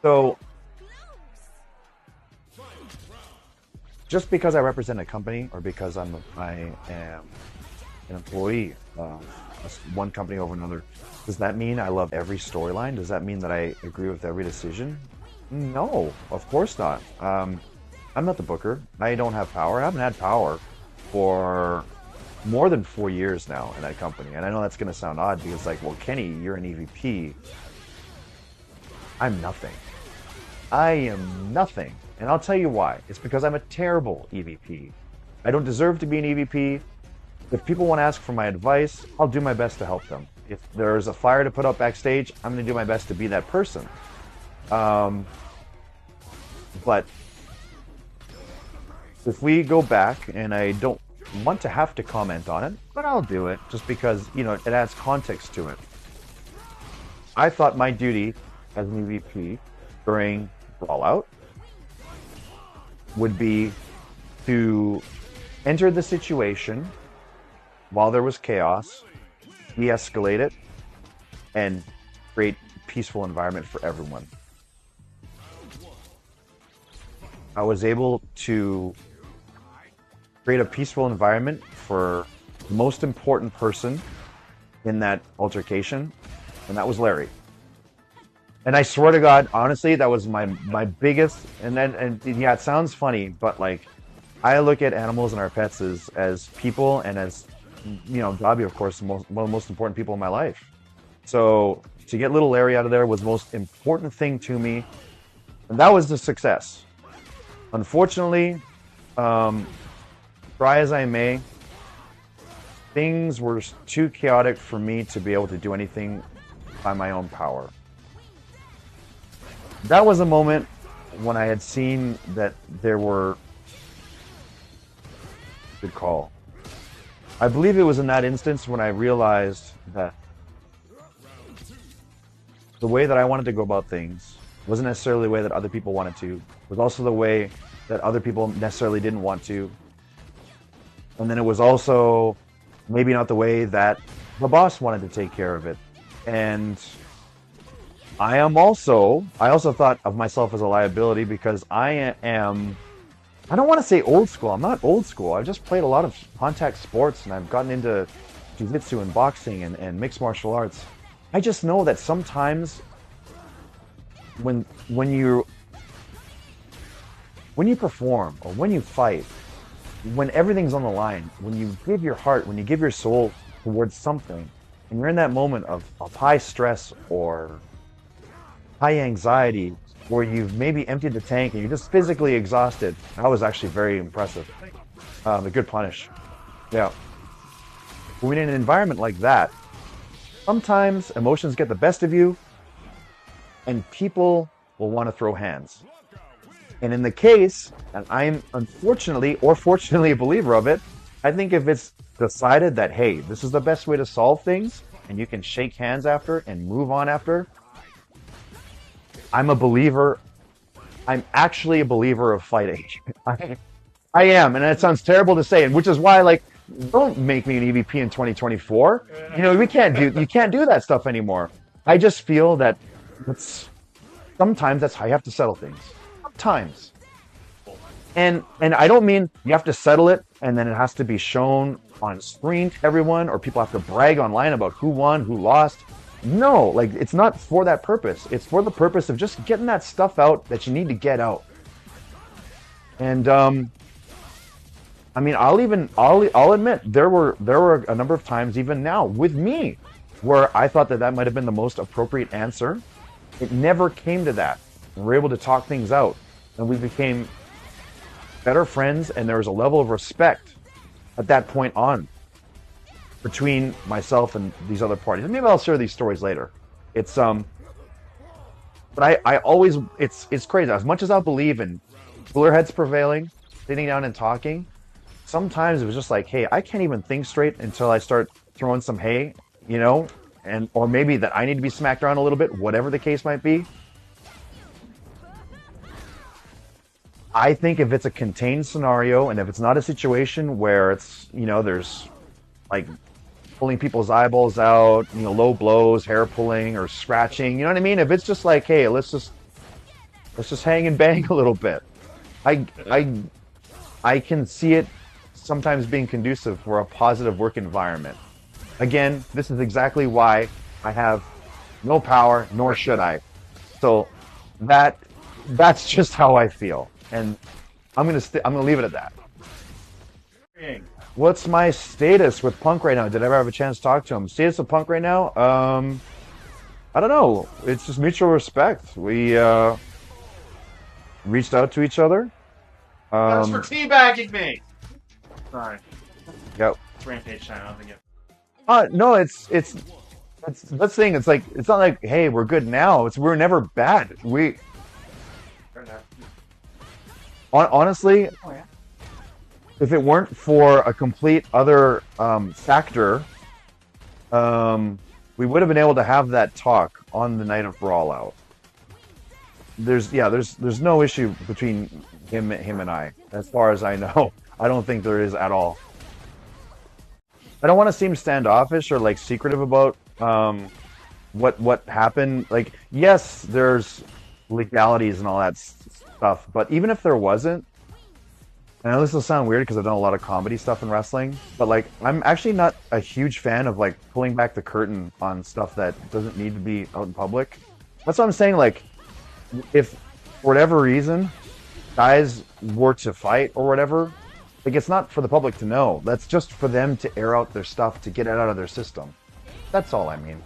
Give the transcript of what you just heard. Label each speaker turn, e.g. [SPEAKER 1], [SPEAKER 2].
[SPEAKER 1] So just because I represent a company or because I am an employee of one company over another, does that mean I love every storyline? Does that mean that I agree with every decision? No, of course not. I'm not the booker. I don't have power. I haven't had power for more than 4 years now in that company. And I know that's going to sound odd because, like, well, Kenny, you're an EVP. I'm nothing. I am nothing. And I'll tell you why. It's because I'm a terrible EVP. I don't deserve to be an EVP. If people want to ask for my advice, I'll do my best to help them. If there's a fire to put up backstage, I'm going to do my best to be that person. But if we go back, and I don't want to have to comment on it, but I'll do it just because, you know, it adds context to it. I thought my duty as an EVP during Brawl Out would be to enter the situation while there was chaos, de-escalate it, and create a peaceful environment for everyone. I was able to create a peaceful environment for the most important person in that altercation, and that was Larry. And I swear to God, honestly, that was my biggest. And yeah, it sounds funny, but like, I look at animals and our pets as people, and as, you know, Dobby, of course, one of the most important people in my life. So to get little Larry out of there was the most important thing to me, and that was the success. Unfortunately, try as I may, things were too chaotic for me to be able to do anything by my own power. That was a moment when I had seen that there were... Good call. I believe it was in that instance when I realized that the way that I wanted to go about things wasn't necessarily the way that other people wanted to. It was also the way that other people necessarily didn't want to. And then it was also maybe not the way that the boss wanted to take care of it. And I also thought of myself as a liability because I don't want to say old school. I'm not old school. I've just played a lot of contact sports, and I've gotten into jiu-jitsu and boxing and mixed martial arts. I just know that sometimes when you perform or when you fight, when everything's on the line, when you give your heart, when you give your soul towards something, and you're in that moment of high stress or high anxiety, where you've maybe emptied the tank and you're just physically exhausted. That was actually very impressive. A good punish. Yeah. When in an environment like that, sometimes emotions get the best of you and people will want to throw hands. And in the case, and I'm unfortunately or fortunately a believer of it, I think if it's decided that, hey, this is the best way to solve things and you can shake hands after and move on after, I'm a believer. I'm actually a believer of fighting. I am, and it sounds terrible to say, and which is why, like, don't make me an EVP in 2024. You know, you can't do that stuff anymore. I just feel that sometimes that's how you have to settle things. Sometimes. And I don't mean you have to settle it and then it has to be shown on screen to everyone, or people have to brag online about who won, who lost. No, like, it's not for that purpose. It's for the purpose of just getting that stuff out that you need to get out. And I mean, I'll admit there were a number of times, even now with me, where I thought that might have been the most appropriate answer. It never came to that. We were able to talk things out, and we became better friends, and there was a level of respect at that point on between myself and these other parties. And maybe I'll share these stories later. It's but I always, it's crazy. As much as I believe in cooler heads prevailing, sitting down and talking, sometimes it was just like, hey, I can't even think straight until I start throwing some hay, you know, or maybe that I need to be smacked around a little bit, whatever the case might be. I think if it's a contained scenario, and if it's not a situation where it's, you know, there's like pulling people's eyeballs out, you know, low blows, hair pulling or scratching, you know what I mean? If it's just like, hey, let's just Let's just hang and bang a little bit. I I I can see it sometimes being conducive for a positive work environment. Again, this is exactly why I have no power, nor should I. So that that's just how I feel, and I'm gonna leave it at that. What's my status with Punk right now? Did I ever have a chance to talk to him? Status of Punk right now? I don't know. It's just mutual respect. We reached out to each other.
[SPEAKER 2] That's for teabagging me. Sorry,
[SPEAKER 1] Yep.
[SPEAKER 2] it's Rampage time. I don't think it.
[SPEAKER 1] No, it's that's the thing. It's like it's not like hey, we're good now. It's we're never bad. We honestly,
[SPEAKER 2] Oh yeah.
[SPEAKER 1] if it weren't for a complete other factor, we would have been able to have that talk on the night of Brawl Out. There's no issue between him and I, as far as I know. I don't think there is at all. I don't want to seem standoffish or like secretive about what happened. Like, yes, there's legalities and all that stuff, but even if there wasn't, I know this will sound weird because I've done a lot of comedy stuff in wrestling, but like I'm actually not a huge fan of like pulling back the curtain on stuff that doesn't need to be out in public. That's what I'm saying. Like, if for whatever reason guys were to fight or whatever, like it's not for the public to know. That's just for them to air out their stuff to get it out of their system. That's all I mean.